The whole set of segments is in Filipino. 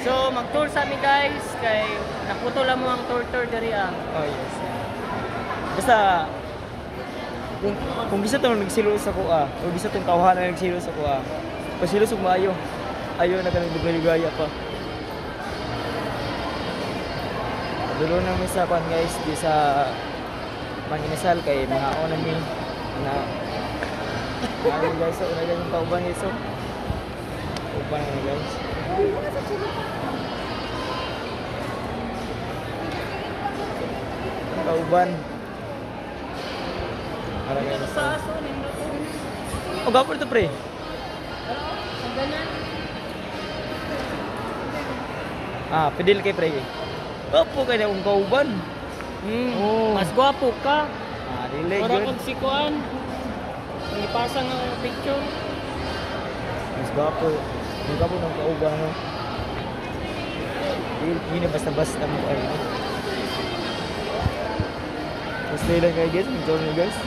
So mag-tour sa amin guys kay naputo lang mo ang tour diri ah. Oh yes. Basta kung bisa tong nagsilo sa kuha, o bisa tong tawhanan nagsilo sa kuha. Pasilo sug maayo. Ayo na kanang dugay-dugaya pa. Dulo na mi sa kwan guys di sa Manginasal kay mga ona mi na ayun guys so una yung kauban iso. Uban na guys. Kauban. Para guys. Sa aso nindot. Oh, gapon to pre. Ang ganyan. Ah, pedil kay pre. Opo kay na kung kauban. Oh. Mas gwapo ka. Ah, dili Para good. kung sikuan. Ipasa nga picture. Mas gwapo. Mas gwapo ng kauban no. Hindi na basta-basta mo ay. Basta lang kay guys, enjoy nyo guys.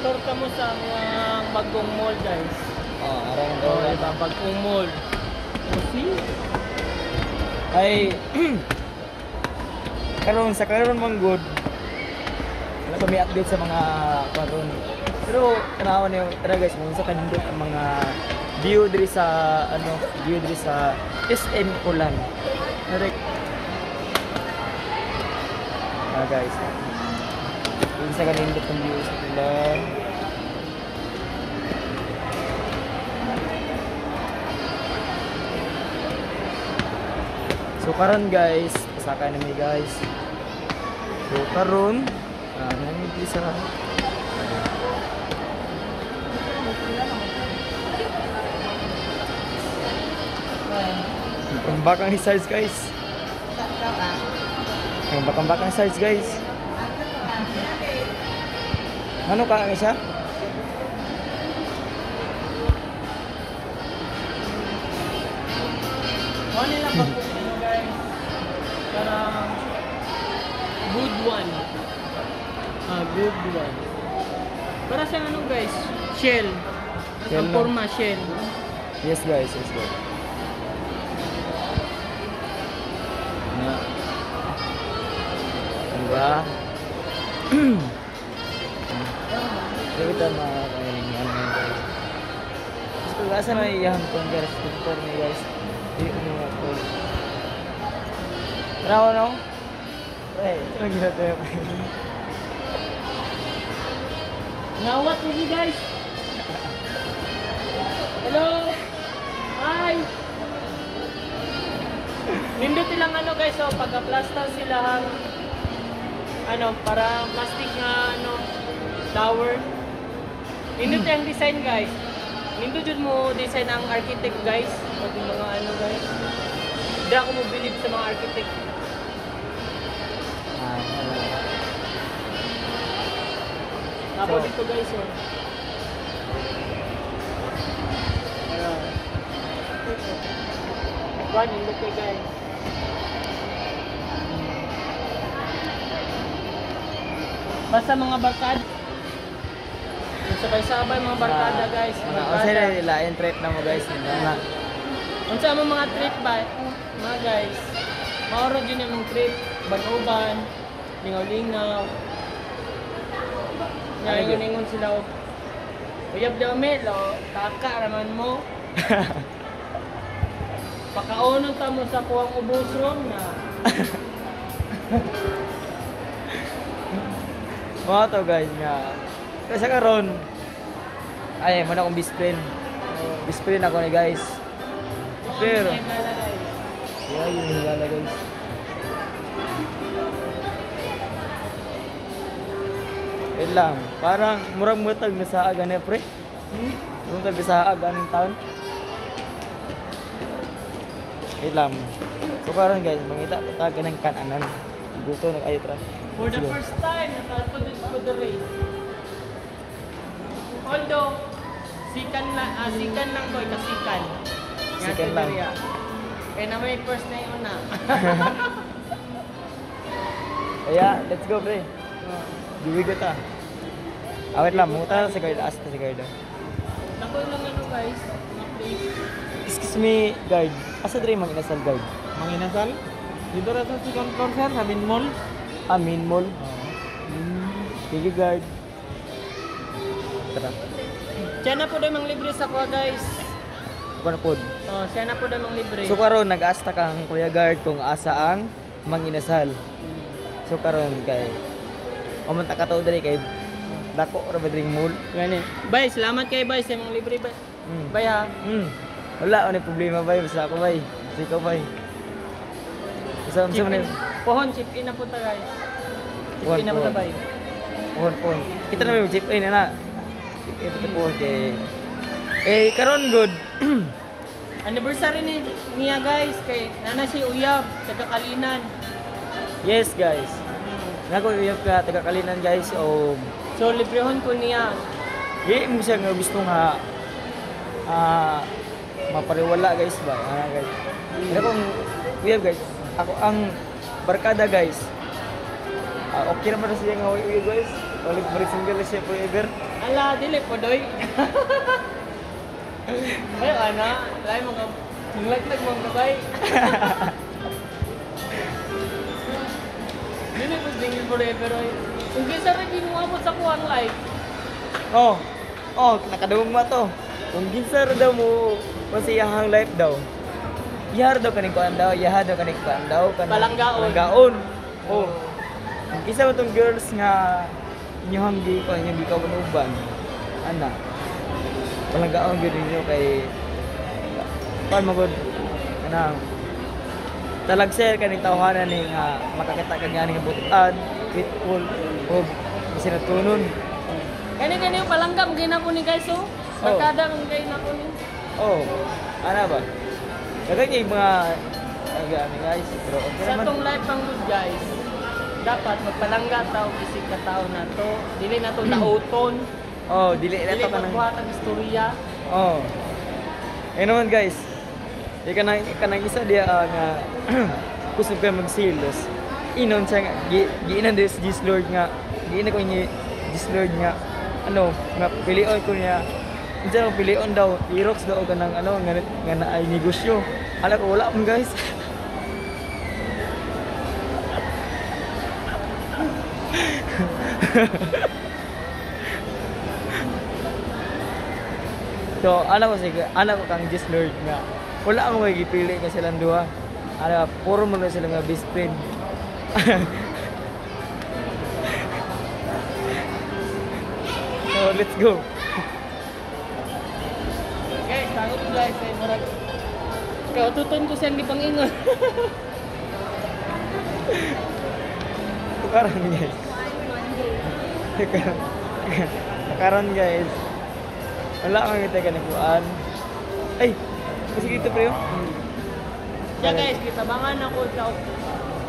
Tour ka mo sa mga bagong mall guys. Oh, arang Oh, diba? Bagong mall. See? ay karon sa karon man good. Wala pa may update sa mga karon. Pero tanaw niyo tara guys, kung sa kanindot ang mga view diri sa view diri sa SM Ulan. Direct. Ah guys. Kung sa kanindot ang view sa Ulan. So karon guys, pasaka na mi guys. So karon, nami sa bakang size guys. Ang bakang size guys. Ano ka ang isa? Ano nila bagong ano guys? Parang good one. Good one. Para sa ano guys? Shell. Shell Ang na. forma shell. Yes guys, yes guys. Na. Diba? Kita mga kaining yan guys. Gusto ko asa na iyahan kong guys. Tutor ni guys. Di mo nga po. Tarawa no? Hey, ano ginagawa tayo? Nawat ini guys. Hello. Hi. Nindot ilang ano guys, so pagka-plaster sila hang ano, para plastic nga ano tower. Nindot yung design guys. Nindot jud mo design ang architect guys, pati mga ano guys. Hindi ako mo believe sa mga architect. Tapos So, dito guys, oh. One, nindot kayo guys. Basta mga barkada. Yung sabay-sabay mga barkada guys. Mga Barkada. kasi lain trip na mo guys. Mga Kung sa mga trip ba, mga guys, mauro din yung trip, ban-uban, lingaw-lingaw. Ngayon sila, uyab dami, lo, kaka raman mo. Pakaunon ta mo sa kuwang ubusron na. mga to guys nga. Kasi karon ay man akong bisprin. Bisprin ako ni guys. Pero yeah, yun higala guys. Wait lang, parang murang mutag na sa aga na pre. Murag sa aga ng taon. Wait lang. So karon guys, mangita taga ng kananan. Gusto nag ayo tra. For the first time, natalpod dito ko the race. Although, sikan lang ko, ikasikan. Sikan lang. Kaya na may first na yun na. Kaya, let's go pre. Bibigot ah. Awit lang, munguta sa guard, asta si guard. Ako lang ano guys, mga place. Excuse me, guard. Asa diri mang inasal guard? Manginasal? Dito na sa second floor sir, sa main mall. Main mall. Sige guard. Tara. Siya na po daw mang libre sa kuha guys. Kuno pod. Oh, siya na po daw mang libre. So karon nag-asta kang Kuya Guard kung asa ang manginasal. So karon kay umunta ka to diri kay dako ra ba dring mall. Gani. Bay, salamat kay Bay sa mga libre bay. Mm. Bay ha. Wala ano problema bay basta ako bay. Basta ikaw bay. Basta Chip man in. Pohon, chip in na po ta guys. Chip Pohon, in na po ta pohon. bay. Pohon. Kita na may chip in na. Chip in to pohon kay karon good. Anniversary niya guys kay nana si Uyab taga Kalinan. Yes guys. Nako uyab ka taga Kalinan guys o So librehon ko niya. di mo siya nga gusto nga mapariwala guys ba? Guys. Pero kung uyab guys, ako ang barkada guys. Okay naman na siya nga uyab guys. Ulit balik single siya forever. Ala dili po doy. Ay ana, lay mga tinglag-lag mga kabay. Dili po single forever oy. Kung kisa rin ginuwabot sa kuwang life. Oh, nakadungog mo to. Kung ginsa daw mo masiyahang life daw. Yahar daw kaning kuan daw, yahar daw kaning kuan daw, Palanggaon. Palanggaon. Oh. Kung isa mo tong girls nga inyong gi ko inyong gikaw uban. Ana. Palanggaon gyud ninyo kay kuan mo gud kanang talagser kaning tawhanan ni nga makakita kag nga ning butan, pitful og sinatunon. Kani yung palanggam gina ko ni guys oh. Barkada ang gay na ko ni. Oh, ana ba? Kaya kay mga ano guys, bro. Okay Sa naman. tong life pang good guys, dapat magpalangga tao bisig ka tao na to. Dili na to nauton. Oh, dili na Dili to kanang. magbuhat ang istorya. Oh. Ayun naman guys. Ikanang isa dia nga kusog ka magsilos. Inon siya nga giinan des Jesus Lord nga. Giinan ko ni Jesus Lord nga ano, nga pilion ko niya. Unsa mo pilion daw, i-rocks daw kanang ano nga na ay negosyo. Ala ko wala man guys. So, alam ko kang Jesus Lord nga. Wala akong may gipili ka silang duha. Puro mo na sila nga best friend. So, let's go. Guys, takot ko guys eh murag. Kaya tuton ko siyang gipangingon. Tukaran guys. Tukaran guys. Wala akong kita ka nagpuan. Ay! Kasi dito pre oh. Siya guys, kitabangan ako sa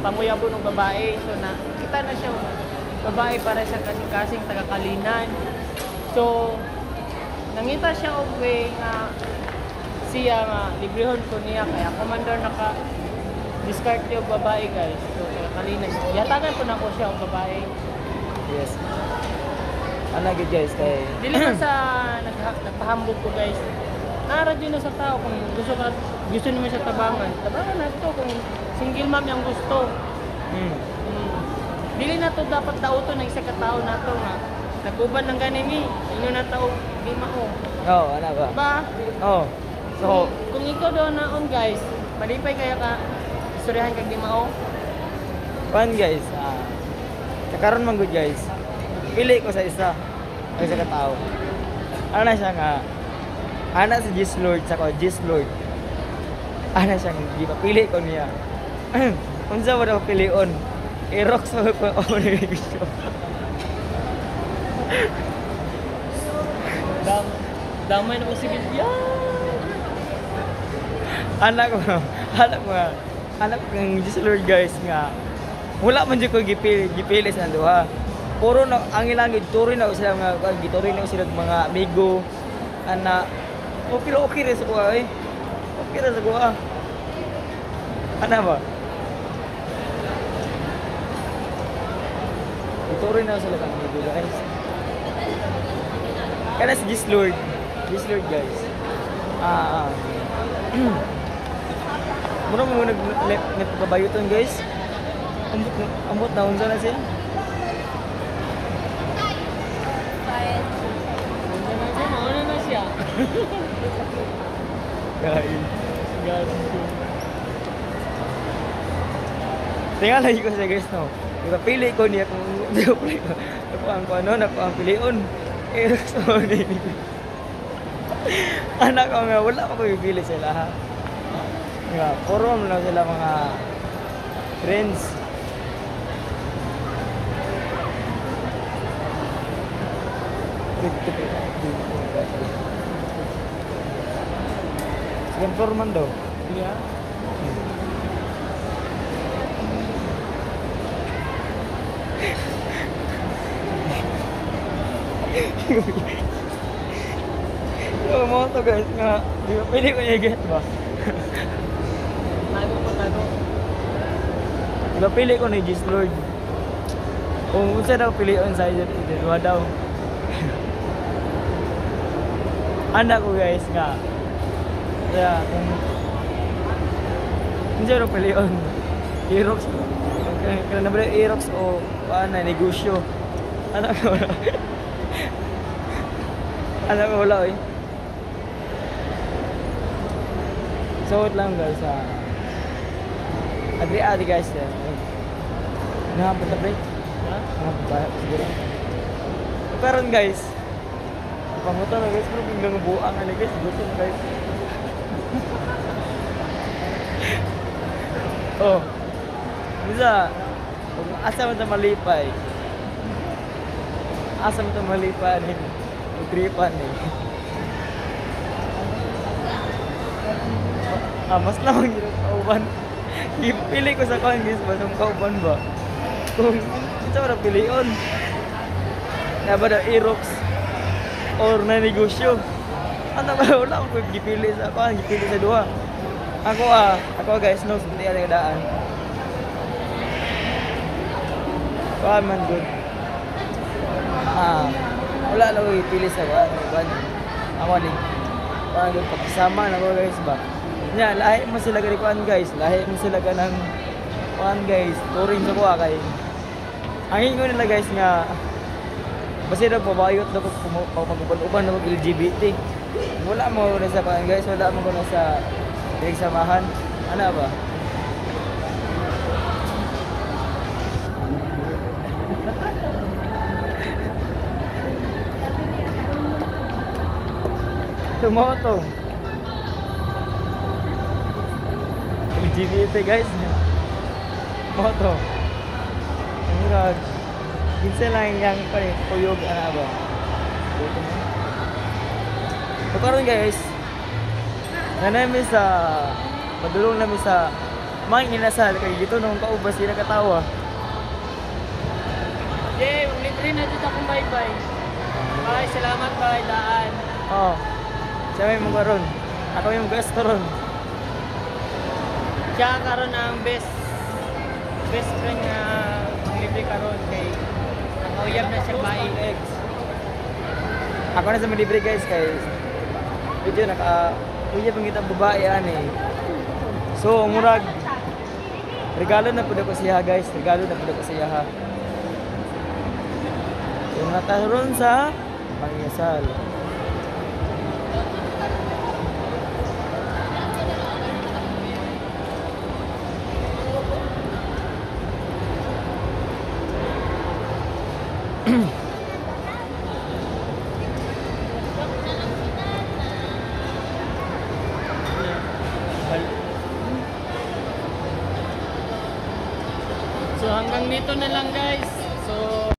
panguyabo ng babae. So na kita na siya babae para sa kasing taga Kalinan. So nangita siya og way nga siya nga librehon ko niya kaya commander naka discard niyo babae guys. So taga Kalinan. Yatagan ko na ko siya og babae. Yes. Ano good guys kay Dili man sa nagpahambog ko guys. Naradyo na sa tao kung gusto naman siya tabangan. Tabangan na to kung single mom yung gusto. Dili na to dapat dauto ng isa ka tao na to nga. Nag-uban ng ganini. Inyo na tao di mao. Oh, ano ba? Ba? Oh. So, Kung ikaw daw naon guys, malipay kaya ka istoryahan kag di mao. fun guys. Kakaroon man good guys. Pili ko sa isa. Ay sa katao. Ano na siya nga ana si Jesus Lord sa ko Jesus Lord. Ana siya gipapili ko niya. Unsa mo daw pilion? I-rock sa ko o gusto. Damay na ko si Bibya. Anak ko ng Jesus Lord guys nga wala man jud ko gipili sa duha. Puro na ang ilang gituloy na sila nga gituloy na sila mga amigo ana. Pero okay rin sa kuha eh. Okay rin sa kuha. Ano ba? Gituloy na sila kang amigo guys. Kana si Jesus Lord. Jesus Lord guys. Mura mo nagpabayo guys. Ambot na unsa na siya. Mauna na siya. Guys. Guys. Tingnan lagi ko siya guys no. Pili ko niya kung ako ang pilion. So ni. Anak ko nga wala ko pipili sila ha. Nga, puro lang sila mga friends. Second floor man daw. Iya. Yung mga to guys nga, di ba pili ko niya get ba? Tago po, tago. Di ba pili ko ni Jesus Lord? Kung unsa daw pilion sa dua daw. Anak ko guys nga. Kaya kung unsa daw pilion? Erox. Kaya na ba Erox o paano negosyo? Anak ko wala. Anak ko wala eh. So lang guys Adri guys Nakapot na break Ha? Nakapot ba siguro pero guys pangutan na guys pero hanggang buang na guys gusto na guys oh bisa kung asa mo ito malipay asa mo ito malipay tripan mas lang yung kauban. Ipili ko sa kongis ba ng kauban ba? Kung ito na pilion. Na ba na Aerox or na negosyo? Ano ba wala akong gipili sa ako, gipili sa duha. Ako guys, no, hindi ang daan. Man good. Wala lang ako ipili sa kuan. Ako ni. Parang yung pagkasama na ko guys ba? Nya, lahi mo sila ganikuan guys. Lahi mo sila ganang kuan guys. Touring sa kuha kay. Ang ingon nila guys nga basta daw pabayot daw ko pag-uban na LGBT. Wala mo na sa kuan guys. Wala mo na sa pinagsamahan. Ano ba? Tumoto. LGBT guys. Moto. Murag. Kinsa lang yang kuyog ana ba. Dito mo. So karon guys. Nanami sa padulong nami sa mga inasal kay dito nung kaubas sila katawa. Yay, libre na dito akong bye-bye. Bye, salamat bye, daan. Oh. Siya may mong karon. Ako yung guest ron. Siya karon ang best friend nga libre karon kay nakauyab na siya bae. Ako na sa mga libre guys kay video uyab ang kita babae ani. So murag regalo na pud ko siya guys, regalo na pud ko siya ha. So nataron sa pangyasal. So hanggang dito na lang guys. So